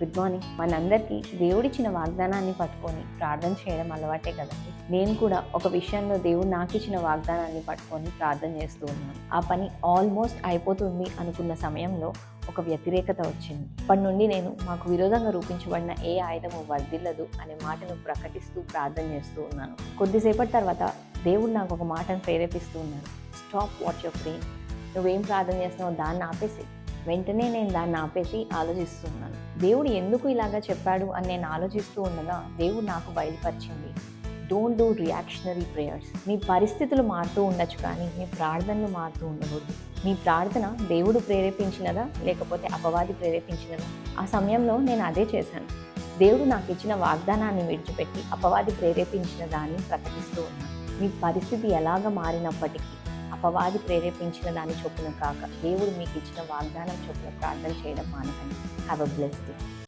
Good morning. మనందరికీ దేవుడిచ్చిన వాగ్దానాన్ని పట్టుకొని ప్రార్థన చేయడం అలవాటే కదండి. నేను కూడా ఒక విషయంలో దేవుడు నాకు ఇచ్చిన వాగ్దానాన్ని పట్టుకొని ప్రార్థన చేస్తూ ఉన్నాను. ఆ పని ఆల్మోస్ట్ అయిపోతుంది అనుకున్న సమయంలో ఒక వ్యతిరేకత వచ్చింది. అప్పటి నుండి నేను మాకు విరోధంగా రూపించబడిన ఏ ఆయుధము వర్ధిల్లదు అనే మాటను ప్రకటిస్తూ ప్రార్థన చేస్తూ ఉన్నాను. కొద్దిసేపటి తర్వాత దేవుడు నాకు ఒక మాటను ప్రేరేపిస్తూ ఉన్నారు. Stop what your praying. నువ్వేం ప్రార్థన చేస్తున్నావు దాన్ని ఆపేసి. వెంటనే నేను దాన్ని ఆపేసి ఆలోచిస్తున్నాను. దేవుడు ఎందుకు ఇలాగా చెప్పాడు అని నేను ఆలోచిస్తూ ఉండగా దేవుడు నాకు బయలుపరిచింది, డోంట్ డూ రియాక్షనరీ ప్రేయర్స్. మీ పరిస్థితులు మారుతూ ఉండొచ్చు కానీ మీ ప్రార్థనలు మారుతూ ఉండకూడదు. మీ ప్రార్థన దేవుడు ప్రేరేపించినదా లేకపోతే అపవాది ప్రేరేపించినదా? ఆ సమయంలో నేను అదే చేశాను. దేవుడు నాకు ఇచ్చిన వాగ్దానాన్ని విడిచిపెట్టి అపవాది ప్రేరేపించిన దాన్ని ప్రకటిస్తూ ఉన్నాను. మీ పరిస్థితి ఎలాగ మారినప్పటికీ అపవాది ప్రేరేపించిన దాని చొప్పున కాక దేవుడు మీకు ఇచ్చిన వాగ్దానం చొప్పున ప్రార్థన చేయడం మానకండి. Have a blessed day.